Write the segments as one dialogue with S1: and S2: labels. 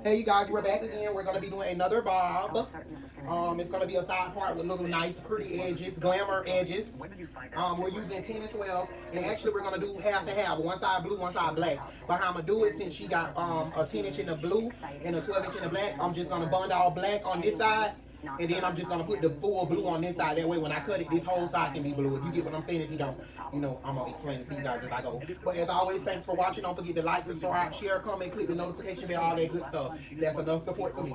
S1: Hey you guys, we're back again. We're gonna be doing another bob. It's gonna be a side part with little nice, pretty edges, glamour edges. We're using 10 and 12, and actually we're gonna do half and half. One side blue, one side black. But how I'm gonna do it, since she got a 10 inch in the blue and a 12 inch in the black, I'm just gonna bund all black on this side. And then I'm just gonna put the full blue on this side. That way, when I cut it, this whole side can be blue. If you get what I'm saying, if you don't, I'm gonna explain it to you guys as I go. But as always, thanks for watching. Don't forget to like, subscribe, share, comment, click the notification bell, all that good stuff. That's enough support for me.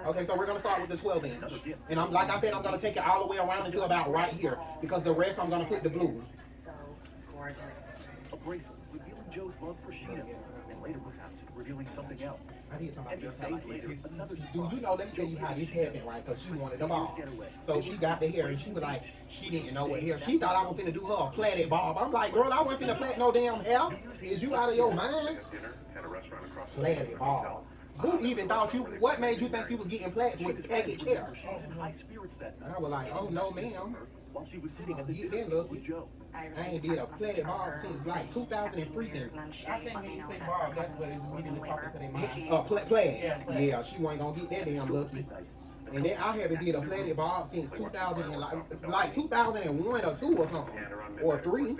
S1: Okay, so we're gonna start with the 12 inch, and like I said, I'm gonna take it all the way around until about right here, because the rest I'm gonna put the blue.
S2: So gorgeous. A bracelet revealing Joe's love for Sheena, and later perhaps revealing something else.
S1: I need somebody just like this. Do you know, let me tell you how this happened, right? Because she wanted the bob. So she got the hair, and she was like, she didn't know what hair. She thought I was finna do her a plaited bob. I'm like, girl, I wasn't finna plait no damn hair. Is you out of your mind? Plaited bob. Who even thought you, what made you think you was getting plaits with package hair? I was like, oh no ma'am.
S2: While she was sitting at the
S1: You
S2: dinner
S1: didn't
S2: with Joe.
S1: I ain't did a plaited bob since like 2000 and freaking.
S3: I think when you say bob, that's what it's really talking to their mind.
S1: Plaid.
S3: Yeah,
S1: Yeah, she wasn't gonna get that damn lucky. And then I haven't did a plaited bob since 2000 and like 2001 or 2 or something, or 3.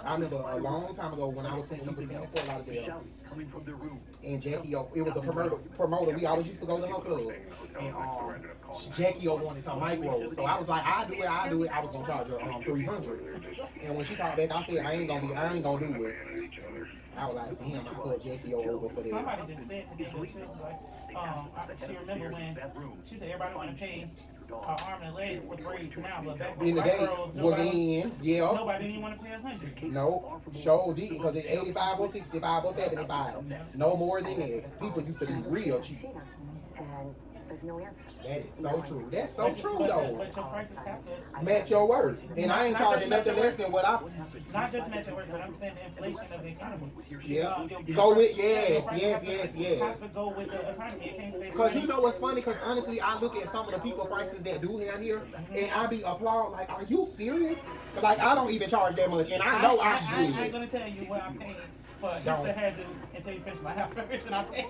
S1: I remember a long time ago when I was saying we was staying for a lot of days. And Jackie O, it was a promoter. We always used to go to her club. And Jackie O wanted some micro. So I was like, I do it. I was gonna charge her 300. And when she called back, I said I ain't gonna do it. I was like, damn, I put Jackie O over for that.
S3: Somebody just said today, she was like, she remember when she said everybody want to pay her arm and leg for the braids now, but back when
S1: In the
S3: white
S1: day
S3: girls,
S1: was in, yeah.
S3: nobody didn't want to pay 100.
S1: No, sure did, because it's 85 or 65 or 75. No more than that. People used to be real cheap.
S2: And there's no answer.
S1: That is so true. That's so true though.
S3: But your prices have to
S1: Match your words. And I ain't charging nothing less than what I.
S3: not just match your words, but I'm saying the inflation of the economy.
S1: Yeah. Go with yes.
S3: Have to go with the economy. It can't stay.
S1: Cause you know what's funny? Cause honestly, I look at some of the people prices that do hair here, and I be applaud like, are you serious? Like I don't even charge that much, and I know I do.
S3: I ain't gonna tell you what I'm paying for just to have to until you finish my hair first, and I pay.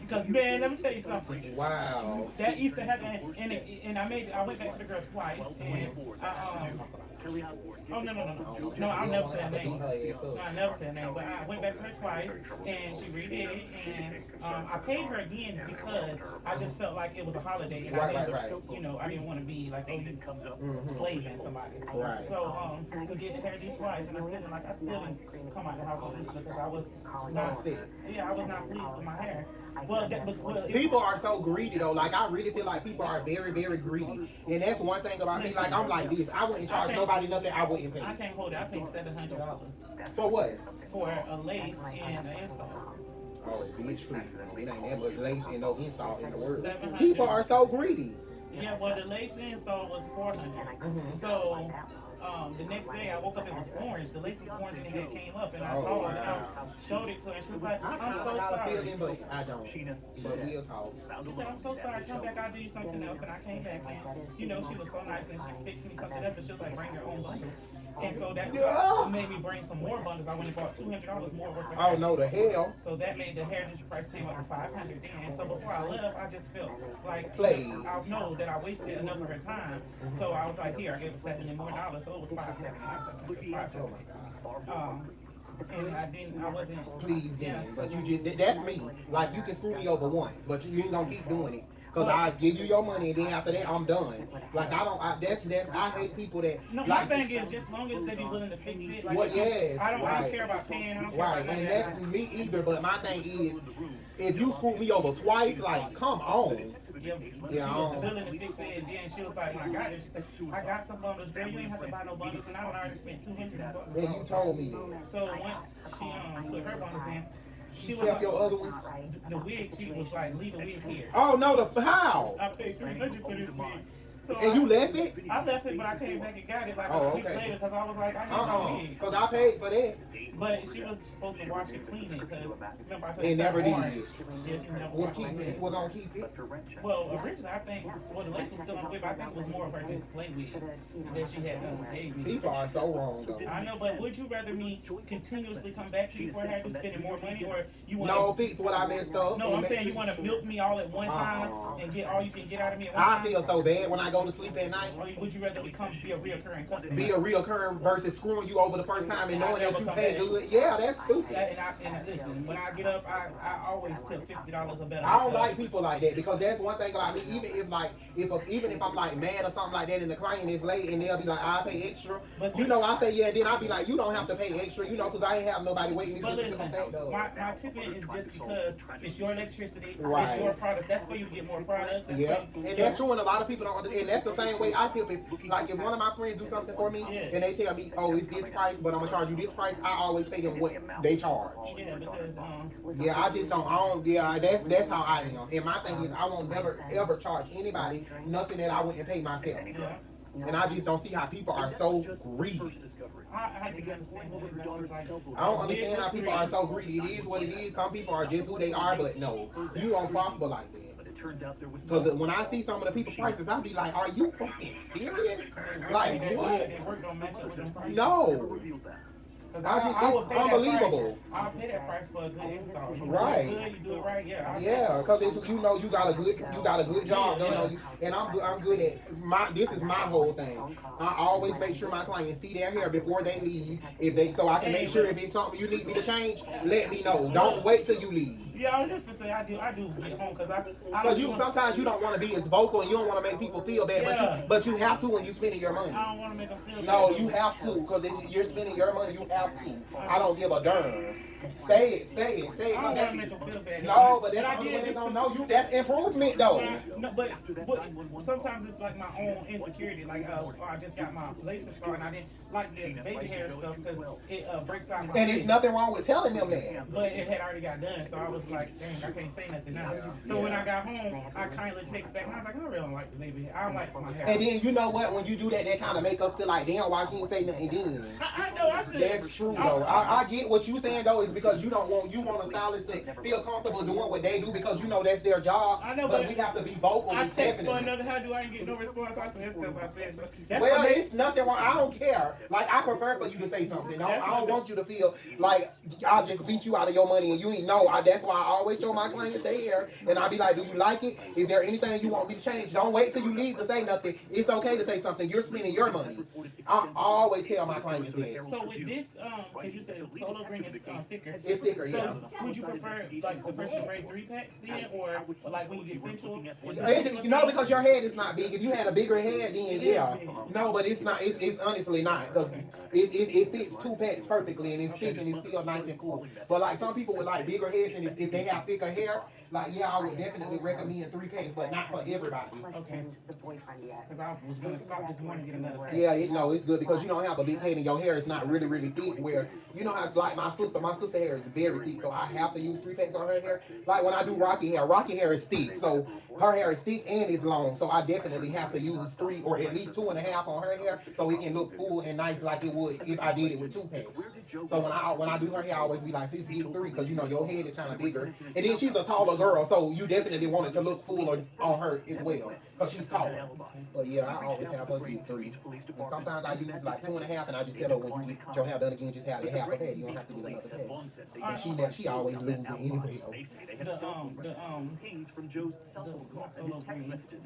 S3: Because man, let me tell you something.
S1: Wow.
S3: That Easter happened, and I went back to the girl twice, and oh no, I'll never say her name. No, I never say her name, but I went back to her twice, and she redid it, and I paid her again because I just felt like it was a holiday, and I didn't want to be like, oh, you slaving somebody.
S1: Right.
S3: So we did the hairdo twice, and I still didn't come out the house on Easter because I was not sick. Yeah, I was not pleased with my hair. Well,
S1: people are so greedy though. Like I really feel like people are very, very greedy, and that's one thing about me. Like I'm like this. I wouldn't charge nobody nothing. I wouldn't pay.
S3: I can't hold it. I paid $700
S1: for what?
S3: For a lace and an install.
S1: Oh, bitch, please. It ain't that much lace and no install in the world. People are so greedy.
S3: Yeah, well, the lace install was $400. So. The next day I woke up, it was orange. The lace was orange and it came up, and I called and I showed it to her. And she was like, I'm so sorry.
S1: But I don't. But we'll talk.
S3: She said, I'm so sorry. Come back, I'll do you something else. And I came back, and she was so nice, and she fixed me something else. And she was like, bring your own bundles. And so that made me bring some more bundles. I went and bought $200 more worth of hair.
S1: Oh no, the hell!
S3: So that made the hair price came up to $500 then. So before I left, I just felt like I know that I wasted enough of her time. So I was like, here, I gave her $70 more. So it was $579. And I wasn't
S1: pleased then. But you just, that's me. Like you can screw me over once, but you ain't gonna keep doing it. Cause I give you your money and then after that I'm done. Like I hate people that.
S3: No, my thing is just long as they be willing to fix it. Like,
S1: yes,
S3: I don't care about paying. I don't care
S1: right,
S3: about
S1: and that's me either. But my thing is, if you screw me over twice, like come on.
S3: Yeah, she was willing to fix it, and then she was like, when I got it, she said, I got some bundles, girl, you ain't have to buy no bundles, and I already spent $200.
S1: Yeah, you told me that.
S3: So once she put her bundles in,
S1: she was like, your other ones?
S3: The wig, she was like, leave the wig here.
S1: Oh no, how?
S3: I paid $300 for this wig. So
S1: And you left it?
S3: I left it, but I came back and got it like
S1: Oh,
S3: a week
S1: okay.
S3: later because I was like, I need my wig.
S1: Because I paid for that.
S3: But she was supposed to wash and clean it because remember I told
S1: It
S3: you
S1: never did.
S3: orange. Yeah, she never
S1: Was
S3: washed
S1: keeping
S3: it.
S1: it. Was gonna keep it.
S3: Well, originally I think, well, the lace was still on the wig, but I think it was more of her display wig that she had gave me.
S1: People are so wrong though.
S3: I know, but would you rather me continuously come back to you for her to spending more money, or you want
S1: No, fix what I messed up.
S3: No,
S1: and
S3: I'm
S1: make
S3: saying
S1: sure
S3: you want to milk me all at one time and get all you can get out of me at one
S1: I
S3: time.
S1: feel so bad when I go to sleep at night.
S3: Or would you rather become be a reoccurring customer?
S1: Be a reoccurring versus screwing you over the first time and knowing that you pay good. Yeah, that's stupid.
S3: And listen, when I get up, I always took $50 or better.
S1: I don't like people like that because that's one thing about me. Even if I'm like mad or something like that and the client is late and they'll be like, I'll pay extra. You know, I say yeah, and then I'll be like, you don't have to pay extra, you know, because I ain't have nobody waiting.
S3: But listen, my tipping is just because it's your electricity,
S1: Right.
S3: It's your products. That's where you get more products.
S1: Yeah, and that's true, and a lot of people don't understand. And that's the same way I tip it. Like if one of my friends do something for me and they tell me, oh, it's this price, but I'm gonna charge you this price, I always pay them what they charge.
S3: Yeah, because
S1: Yeah, I just don't. I don't. Yeah, that's how I am. And my thing is, I won't never ever charge anybody nothing that I wouldn't pay myself.
S3: yeah.
S1: And I just don't see how people are so greedy.
S3: I can understand that.
S1: I don't understand how people are so greedy. It is what it is. Some people are just who they are, but no, you don't prosper like that. Because when I see some of the people prices, I'll be like, are you fucking serious? Like, what? No. It's unbelievable.
S3: I'll pay that price for a good install.
S1: Right.
S3: You do it right, yeah.
S1: Yeah, because it's, you know, you got a good job done, and I'm good at this is my whole thing. I always make sure my clients see their hair before they leave. So I can make sure if it's something you need me to change, let me know. Don't wait till you leave.
S3: Yeah, I was just gonna say I do get home
S1: because you sometimes you don't want to be as vocal and you don't want to make people feel bad, but you have to when you're spending your money.
S3: I don't want to make them feel bad.
S1: No, you have to because you're spending your money. You have to. I don't give a darn. Say it.
S3: I don't want to make them feel bad.
S1: No, but that's the way they don't know you. That's improvement though.
S3: But sometimes it's like my own insecurity. Like I just got my laces scar and I didn't like the baby hair stuff because it breaks out my
S1: And
S3: face.
S1: there's nothing wrong with telling them that.
S3: But it had already got done, so I was like, dang, I can't say nothing now. So when I got home, I kindly text back and I was like, I really don't like the baby hair. I don't like my hair.
S1: And then you know what? When you do that, that kind of makes us feel like, damn, why she didn't say nothing then?
S3: I know I should.
S1: That's true though. I get what you saying though. Is because you want a stylist to feel comfortable doing what they do because you know that's their job. I know, but we have to be vocal.
S3: I text for another how do I get no response? I said it's because I said so.
S1: Well, it's nothing wrong. I don't care. Like I prefer for you to say something. I don't want you to feel like I'll just beat you out of your money and you ain't know. That's why I always show my clients their hair and I'll be like, do you like it? Is there anything you want me to change? Don't wait till you leave to say nothing. It's okay to say something. You're spending your money. I always tell my clients that.
S3: So with this, because you said solo green is thicker.
S1: It's thicker, yeah.
S3: So would you prefer like the person to braid 3 packs then, or like when you get sensual?
S1: No, because your head is not big. If you had a bigger head, then yeah. No, but it's not. It's honestly not because it fits 2 packs perfectly and it's thick and it's still nice and cool. But like some people with like bigger heads and if they have thicker hair, like yeah, I would definitely recommend 3 packs, but not for everybody.
S3: Okay. Because I was gonna stop this morning and get another pack.
S1: Yeah, it's good because you don't have a big head and your hair is not really thick. Where you know how like my sister hair is very thick, so I have to use 3 packs on her hair. Like when I do Rocky hair is thick, so her hair is thick and it's long, so I definitely have to use 3 or at least 2.5 on her hair so it can look full and nice like it would if I did it with 2 packs. So when I do her hair, I always be like 6 get 3 because you know your head is kind of bigger, and then she's a taller girl, so you definitely want it to look full on her as well because she's taller. But yeah, I always have her get 3. And sometimes I use like 2.5, and I just tell her when you get your hair done again, just have it half a pad. You don't have to get another pad. And she always loses anyway.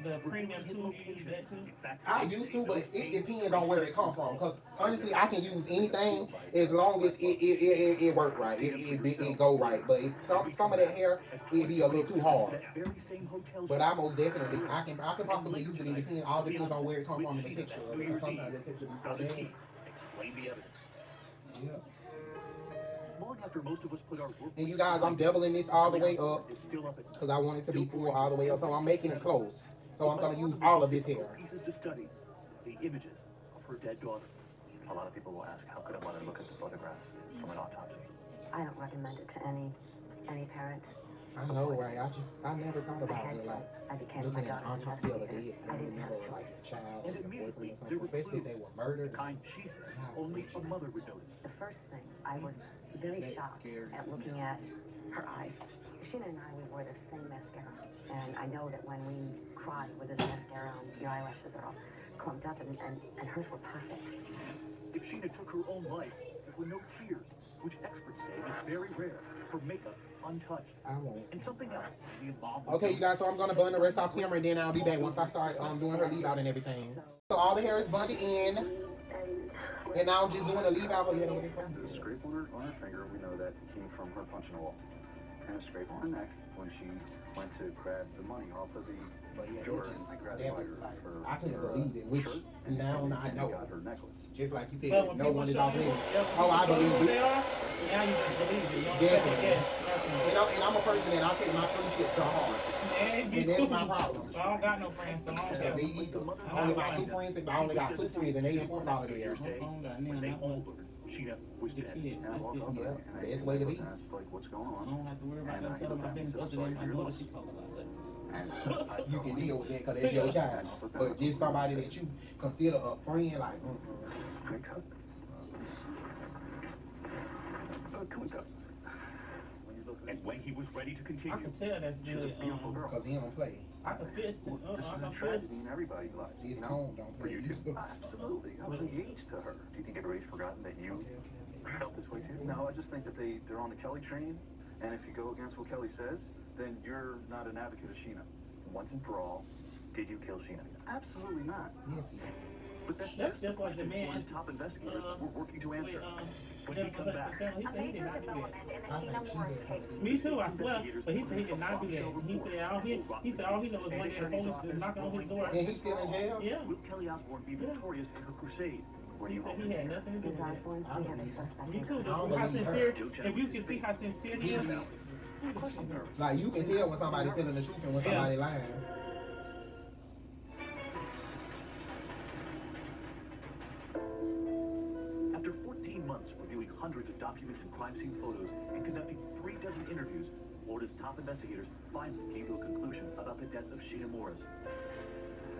S3: The premium too, you use that too?
S1: I used to, but it depends on where it comes from. Because honestly, I can use anything as long as it work right. It go right. But some of that hair, it be a little too hard. But I most definitely, I can possibly use it. It all depends on where it comes from and the texture of it. Sometimes the texture be so bad.
S2: Explain the evidence.
S1: Yeah.
S2: Long after most of us put our work.
S1: And you guys, I'm doubling this all the way up because I want it to be full all the way up. So I'm making it close. So I'm going to use all of this hair.
S2: Pieces to study. The images of her dead daughter. A lot of people will ask, how could a mother look at the photographs from an autopsy?
S4: I don't recommend it to any parent.
S1: I know, right? I never thought about it. Like,
S4: I became my
S1: looking at
S4: daughter's
S1: autopsy of a
S4: investigator.
S1: dead
S4: I didn't
S1: family
S4: have
S1: member
S4: a
S1: or like
S4: choice.
S1: a child
S2: And
S1: or a boyfriend
S2: immediately,
S1: or
S2: there
S1: something,
S2: were
S1: especially if they
S2: clues.
S1: were murdered.
S2: The kind she says
S1: Wow,
S2: only a
S1: Bridget.
S2: mother would notice.
S4: The first thing, I was very
S1: That's
S4: shocked
S1: scary.
S4: at looking at her eyes. Sheena and I, we wore the same mascara. And I know that when we cry with this mascara on, your eyelashes are all clumped up, and hers were perfect.
S2: If Sheena took her own life, there were no tears, which experts say is very rare. Her makeup untouched.
S1: I won't.
S2: And something else, the embalming.
S1: Okay, you guys, so I'm gonna burn the rest off camera and then I'll be back once I start doing her leave out and everything. So all the hair is bundled in, and now I'm just doing a leave out.
S5: The scrape on her finger, we know that came from her punching a wall. And a scrape on her neck when she went to grab the money off of the drawer and grabbed
S1: That
S5: by
S1: was like,
S5: her
S1: I couldn't believe it, which
S5: shirt,
S1: now
S5: and
S1: I know.
S5: got her necklace.
S1: Just like you said,
S3: But when
S1: no
S3: people
S1: one is
S3: show
S1: off
S3: you,
S1: limits.
S3: yeah,
S1: Oh, I
S3: when people show
S1: believe
S3: you who they
S1: it.
S3: are, now you can believe it. You don't
S1: Definitely.
S3: second
S1: And I'm a person that I take my friendship to heart.
S3: And you
S1: And that's
S3: too.
S1: my problem.
S3: I don't got no friends, so I don't
S1: And
S3: care.
S1: me either. I only got 2 friends, I only got 2 friends, and they important out of there.
S3: I don't got
S2: When
S3: none.
S2: they
S3: I
S2: all
S3: want
S2: learned Sheena was
S3: the
S2: dead.
S3: kids.
S5: And I
S3: That's
S5: walked
S3: it.
S5: up
S1: Yeah,
S5: there and I
S1: that's the way to be.
S5: asked, like, what's going
S3: I
S5: on?
S3: don't have to worry about
S5: And
S3: them
S5: I
S3: telling my
S5: looked at him and
S3: business
S5: said,
S3: other
S5: "I'm
S3: than I
S5: sorry
S3: know
S5: for
S3: what
S5: your
S3: she
S5: loss."
S3: talking about. But
S5: And I
S1: You
S5: felt
S1: can
S5: like-
S1: deal with that because that's your child. But just somebody that you consider a friend, like,
S5: Quick cut. Quick cut.
S2: And when he was ready to
S3: I
S2: continue,
S3: can tell that's
S5: She's a
S3: good.
S5: beautiful girl.
S1: because he don't play.
S3: I can feel.
S5: This is
S3: I
S5: a
S3: can feel.
S5: tragedy in everybody's life.
S1: His
S5: You know?
S1: home don't play.
S5: Absolutely. I was engaged to her.
S2: do you think everybody's forgotten that you felt this way too?
S5: No, I just think that they're on the Kelly train, and if you go against what Kelly says, then you're not an advocate of Sheena.
S2: Once and for all, did you kill Sheena?
S5: Absolutely not.
S2: But
S3: That's just like the
S2: question
S3: man.
S2: Florida's top investigators were working to answer. When he
S3: Jennifer
S2: comes
S3: Hudson
S2: back,
S3: family, he
S6: A
S3: said he did
S6: major
S3: not do
S6: development
S3: that.
S6: in the Sheena Morris case.
S3: Me too, I swear. But he said he did not do that. He said all he knows is one day the police is knocking on his door.
S1: And he's still in jail?
S3: Yeah.
S2: will Kelly Osbourne be victorious in her crusade? Where
S3: He
S2: you
S3: said
S2: hope
S3: he had nothing to do
S4: Ms.
S3: with it.
S4: Osborne, we have a suspect.
S3: Me
S4: in
S3: too.
S4: custody.
S1: don't
S3: How
S1: believe her.
S3: sincere, if you can see how sincere he is.
S4: Of course I'm nervous.
S1: Like, you can tell when somebody's telling the truth and when somebody's lying.
S2: After 14 months reviewing hundreds of documents and crime scene photos and conducting 36 interviews, Florida's top investigators finally came to a conclusion about the death of Sheena Morris.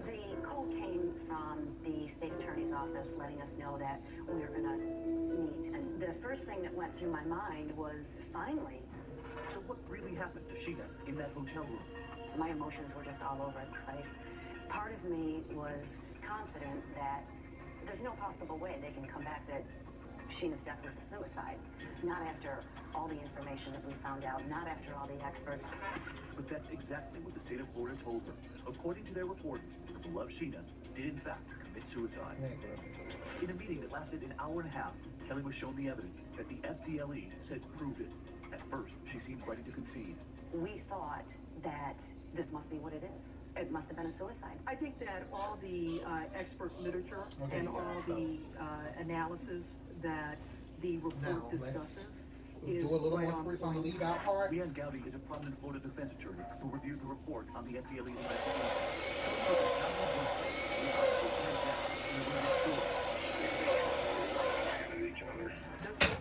S4: The call came from the state attorney's office letting us know that we were gonna meet. And the first thing that went through my mind was, finally.
S2: So what really happened to Sheena in that hotel room?
S4: My emotions were just all over the place. Part of me was confident that there's no possible way they can come back that Sheena's death was a suicide. Not after all the information that we found out, not after all the experts.
S2: But that's exactly what the state of Florida told her. According to their report, the beloved Sheena did in fact commit suicide. In a meeting that lasted an hour and a half, Kelly was shown the evidence that the FDLE said proved it. At first, she seemed ready to concede.
S4: We thought that this must be what it is. It must have been a suicide.
S7: I think that all the expert literature and all the analysis that the report
S1: Now, let's
S7: discusses
S1: do
S7: is
S1: a little
S7: right
S1: more
S7: on
S1: spritz on the
S7: point.
S1: leave out part.
S2: Leanne Gowdy is a prominent Florida defense attorney who reviewed the report on the FDLE's investigation.
S7: That's it.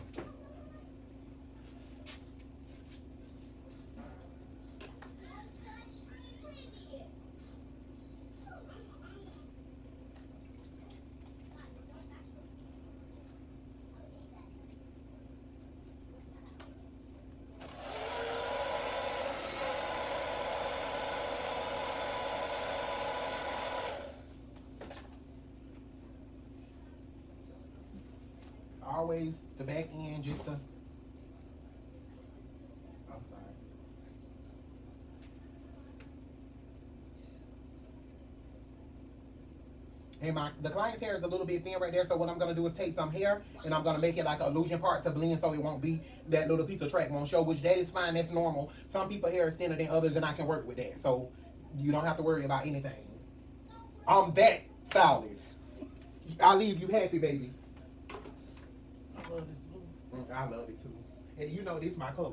S1: Always the back end, just the. I'm sorry. And the client's hair is a little bit thin right there, so what I'm gonna do is take some hair and I'm gonna make it like an illusion part to blend so it won't be that little piece of track won't show, which that is fine, that's normal. Some people hair is thinner than others and I can work with that. So you don't have to worry about anything. I'm that stylist. I leave you happy, baby.
S3: I love this blue.
S1: I love it too. And you know this my color.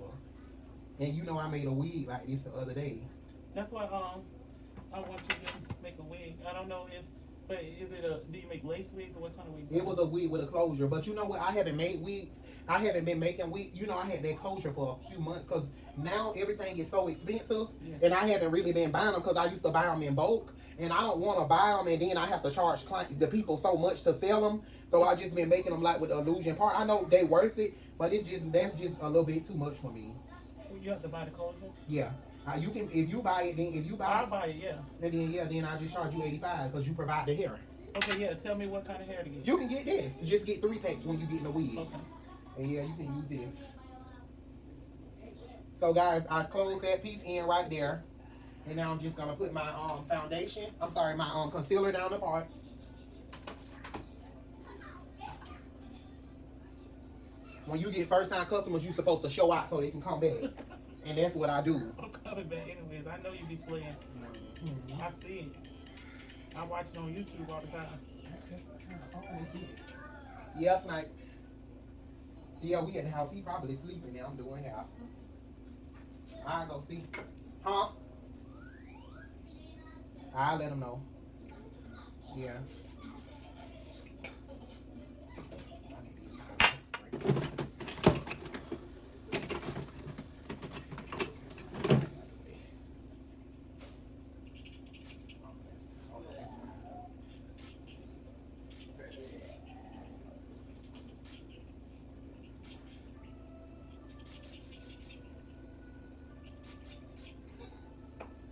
S1: And you know I made a wig like this the other day.
S3: That's why I want you to make a wig. I don't know if But is it a? Do you make lace wigs or what kind of wigs?
S1: It was a wig with a closure, but you know what? I haven't made wigs. I haven't been making wigs. You know, I had that closure for a few months because now everything is so expensive, and I haven't really been buying them because I used to buy them in bulk, and I don't want to buy them and then I have to charge the people so much to sell them. So I just been making them like with the illusion part. I know they worth it, but that's just a little bit too much for me.
S3: You have to buy the closure.
S1: Yeah. You can if you buy it, then if you buy
S3: I'll buy it, yeah.
S1: And then I just charge you $85 because you provide the hair.
S3: Okay, yeah. Tell me what kind of hair to get.
S1: You can get this. Just get 3 packs when you get in the wig.
S3: Okay.
S1: And yeah, you can use this. So guys, I closed that piece in right there, and now I'm just gonna put my foundation. I'm sorry, my concealer down the part. When you get first time customers, you're supposed to show out so they can come back. And that's what I do.
S3: I'm coming back anyways. I know you be slaying.
S1: Mm-hmm.
S3: I see it. I watch it on YouTube all the time.
S1: Yeah, Snipe. Yeah, we at the house. He probably sleeping now. I'm doing hair. I'll go see. Huh? I'll let him know. Yeah.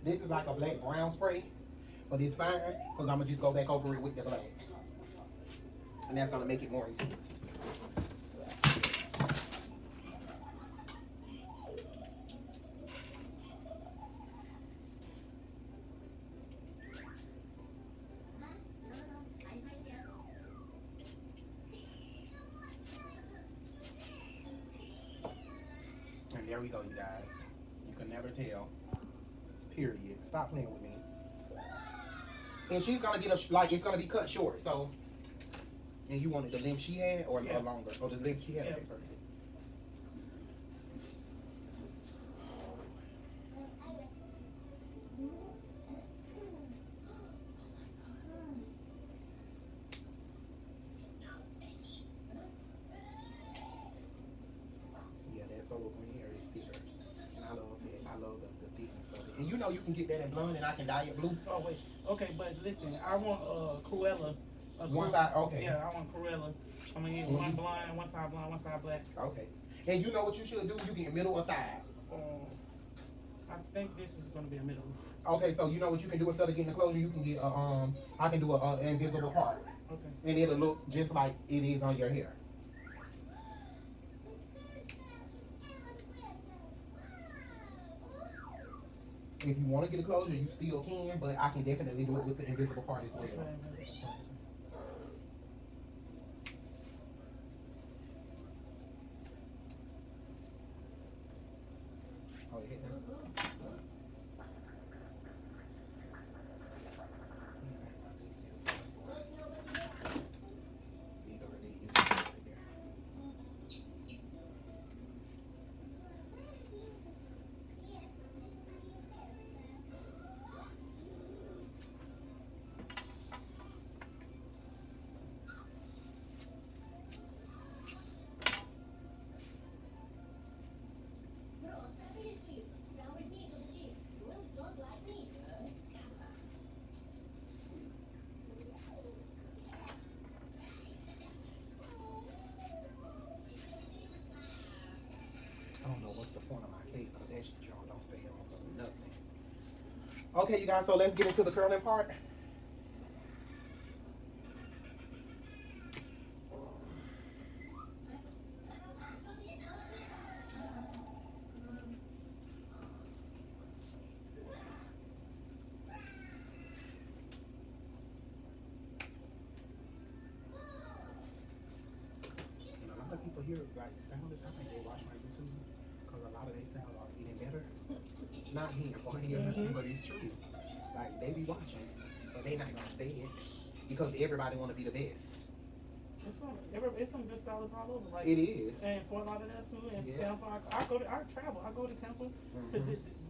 S1: This is like a black brown spray, but it's fine because I'm gonna just go back over it with the black, and that's gonna make it more intense. And there we go, you guys. You can never tell. Period. Stop playing with me. And she's gonna get it's gonna be cut short. So, and you wanted the length she had or longer? Or the length she had?
S3: Yeah.
S1: Okay, perfect. Yeah, that solo green hair is thicker. And I love it. I love the thickness of it. And you know you can get that in blonde and I can dye it blue.
S3: Oh wait. Okay, but listen, I want Cruella.
S1: One side, okay.
S3: Yeah, I want Cruella. I'm gonna get one blonde, one side black.
S1: Okay. And you know what you should do? You get middle or side.
S3: I think this is gonna be a middle.
S1: Okay, so you know what you can do instead of getting the closure, you can get I can do an invisible heart.
S3: Okay.
S1: And it'll look just like it is on your hair. If you want to get a closure, you still can, but I can definitely do it with the invisible part as well. Oh, it hit that. I don't know what's the point of my cake because that joint don't stay on for nothing. Okay, you guys, so let's get into the curling part. And a lot of people here, like, stylists, I think they watch my YouTube because a lot of their styles are getting better. Not here, or here, but it's true. Like, they be watching, but they not gonna say it because everybody want to be the best.
S3: It's some good stylists all over. Like
S1: It is.
S3: And Fort Lauderdale too, and
S1: Yeah.
S3: Tampa. I travel. I go to Tampa to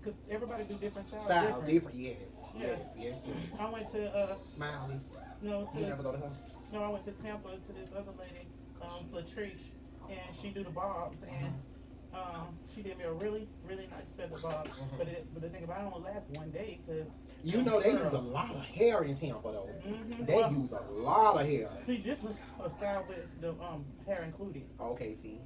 S3: because everybody do different styles.
S1: Style different, yes.
S3: Yeah.
S1: Yes.
S3: I went to
S1: Smiley.
S3: no
S1: You never go to her?
S3: no, I went to Tampa to this other lady, Latrice, and she do the bobs, and she did me a really nice feather bob. But the thing about it only lasts one day because
S1: you know they use a lot of hair in Tampa though. They use a lot of hair.
S3: See, this was a style with the hair included.
S1: Okay, see.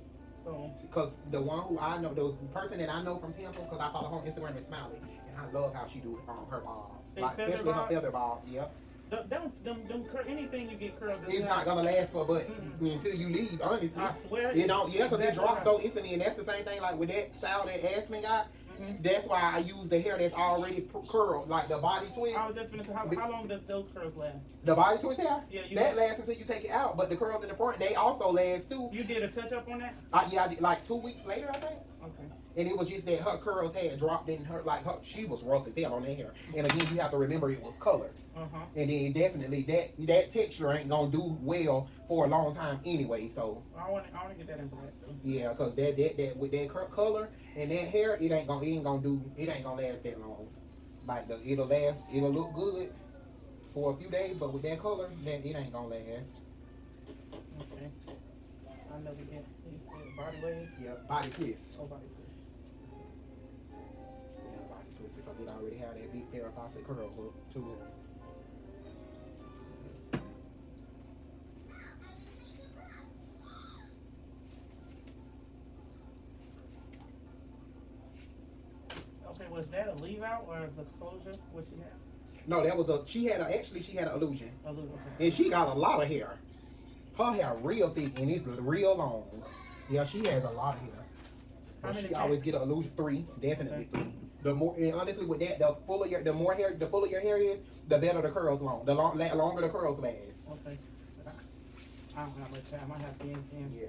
S3: So
S1: because the one who I know, the person that I know from Tampa, because I follow her on Instagram is Smiley, and I love how she do her bobs, like especially her feather bobs. Yep.
S3: Anything you get curled,
S1: it's not gonna last for but until you leave. Honestly,
S3: I swear
S1: it don't. Yeah, because it drops so instantly, and that's the same thing. Like with that style that Aspen got. That's why I use the hair that's already curled, like the body twist.
S3: I was just finished. How long does those curls last?
S1: The body twist hair?
S3: Yeah,
S1: that lasts until you take it out. But the curls in the front, they also last too.
S3: You did a touch up on that?
S1: Yeah, I did like 2 weeks later, I think.
S3: Okay.
S1: And it was just that her curls had dropped in her, like she was rough as hell on that hair. And again, you have to remember it was colored. And then definitely that texture ain't gonna do well for a long time anyway. So
S3: I want to get that in black though.
S1: Yeah, cause that with that color and that hair, it ain't gonna last that long. Like it'll look good for a few days, but with that color, it ain't gonna last.
S3: Okay. I know we get body wave.
S1: Yeah, body twist.
S3: Oh, body twist.
S1: Yeah, body twist because it already have that big paraphyletic curl look to it.
S3: Okay, was that a leave out or is the closure what she had?
S1: No, that was she had an illusion.
S3: Okay.
S1: And she got a lot of hair. Her hair real thick and it's real long. Yeah, she has a lot of hair. But she always get an illusion 3, definitely 3. The more, and honestly, with that, the fuller your hair is, the better the curls long. The longer the curls last.
S3: Okay. I don't have much time. I have 10.
S1: Yeah.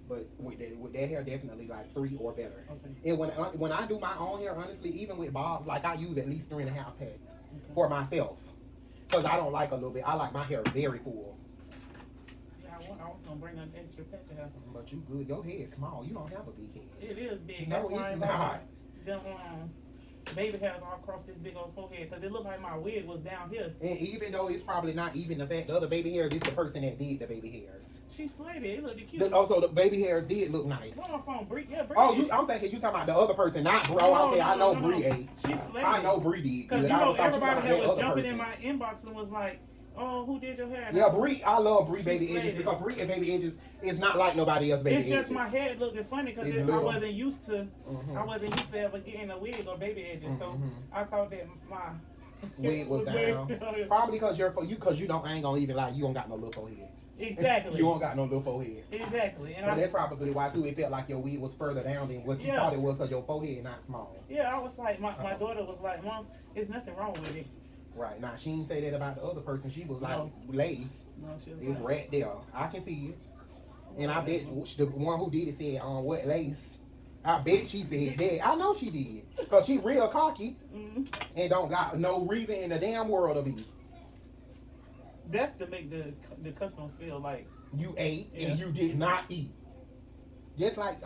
S1: But with that hair, definitely like 3 or better.
S3: Okay.
S1: And when I do my own hair, honestly, even with bob, like I use at least 3.5 packs for myself, because I don't like a little bit. I like my hair very full.
S3: Yeah, I was gonna bring an extra pack to have.
S1: But you good. Your head is small. You don't have a big head.
S3: It is big.
S1: No, it's not.
S3: Them baby hairs all across this big old forehead because it looked like my wig was down here.
S1: And even though it's probably not even the fact the other baby hairs, it's the person that did the baby hairs.
S3: She slayed it. It looked cute.
S1: Also, the baby hairs did look nice.
S3: Come on, phone, Bree. Yeah, Bree.
S1: Oh, I'm thinking you talking about the other person, not bro. Okay, I know Bree.
S3: She slayed
S1: I know Bree did.
S3: Because you know everybody that was jumping in my inbox and was like, "Oh, who did your hair?"
S1: Yeah, Bree. I love Bree baby edges because Bree and baby edges is not like nobody else baby edges.
S3: It's just my head looked funny because I wasn't used to. I wasn't used to ever getting a wig or baby edges, so I thought that my
S1: wig was down. Probably because you don't. I ain't gonna even lie. You don't got no little forehead.
S3: Exactly.
S1: You don't got no little forehead.
S3: Exactly. And
S1: so that's probably why too. It felt like your wig was further down than what you thought it was because your forehead not small.
S3: Yeah, I was like, my daughter was like, "Mom, there's nothing wrong with it."
S1: Right. Now, she didn't say that about the other person. She was like, lace.
S3: No, she was
S1: it's right there. I can see it. And I bet the one who did it said, what lace? I bet she said that. I know she did. Because she real cocky and don't got no reason in the damn world to be.
S3: That's to make the customer feel like
S1: you ate and you did not eat. Just like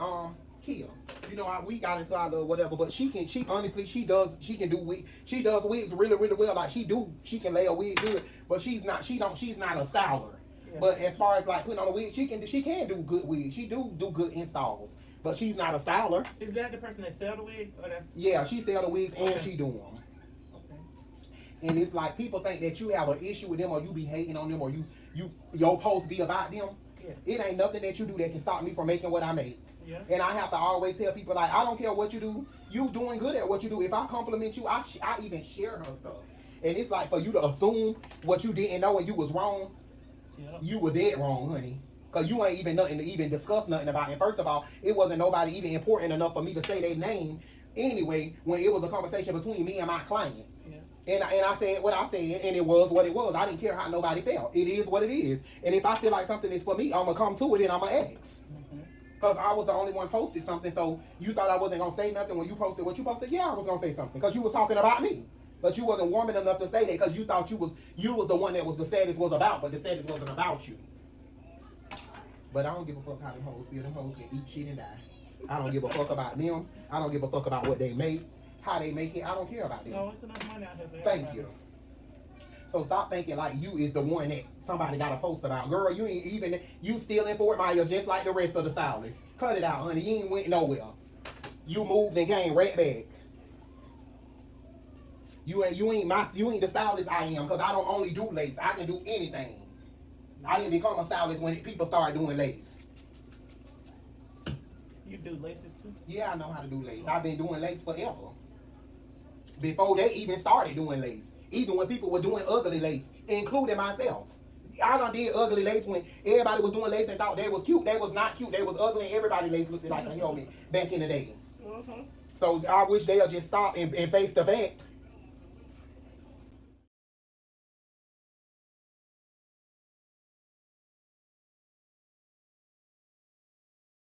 S1: Kia. You know, we got into our little whatever, but she can do wigs really, really well. Like she can lay a wig good, but she's not a styler. Yeah. But as far as like putting on a wig, she can do good wigs. She do good installs, but she's not a styler.
S3: Is that the person that sell the wigs, or that's?
S1: Yeah, she sell the wigs and she do them. Okay. And it's like people think that you have an issue with them, or you be hating on them, or your post be about them. Yeah. It ain't nothing that you do that can stop me from making what I make. Yeah. And I have to always tell people, like, I don't care what you do, you doing good at what you do. If I compliment you, I even share her stuff. And it's like for you to assume what you didn't know and you was wrong, you were dead wrong, honey. Because you ain't even nothing to even discuss nothing about. And first of all, it wasn't nobody even important enough for me to say their name anyway when it was a conversation between me and my client. And I said what I said, and it was what it was. I didn't care how nobody felt. It is what it is. And if I feel like something is for me, I'm going to come to it and I'm going to ask. Because I was the only one posted something, so you thought I wasn't going to say nothing when you posted what you posted? Yeah, I was going to say something, because you was talking about me. But you wasn't woman enough to say that, because you thought you was the one that was the status was about, but the status wasn't about you. But I don't give a fuck how them hoes feel. Them hoes can eat shit and die. I don't give a fuck about them. I don't give a fuck about what they make. how they make it. I don't care about that.
S3: No, it's enough money out here for
S1: Thank
S3: everybody.
S1: you. So stop thinking like you is the one that somebody got to post about. Girl, you ain't even, you still in Fort Myers just like the rest of the stylists. Cut it out, honey. You ain't went nowhere. You moved and came right back. You ain't the stylist I am, because I don't only do lace. I can do anything. I didn't become a stylist when people started doing lace.
S3: You do laces too?
S1: Yeah, I know how to do lace. I've been doing lace forever. Before they even started doing lace. Even when people were doing ugly lace, including myself. I done did ugly lace when everybody was doing lace and thought they was cute. They was not cute. They was ugly, and everybody lace looked like a helmet back in the day.
S3: Mm-hmm.
S1: So I wish they'll just stop and face the fact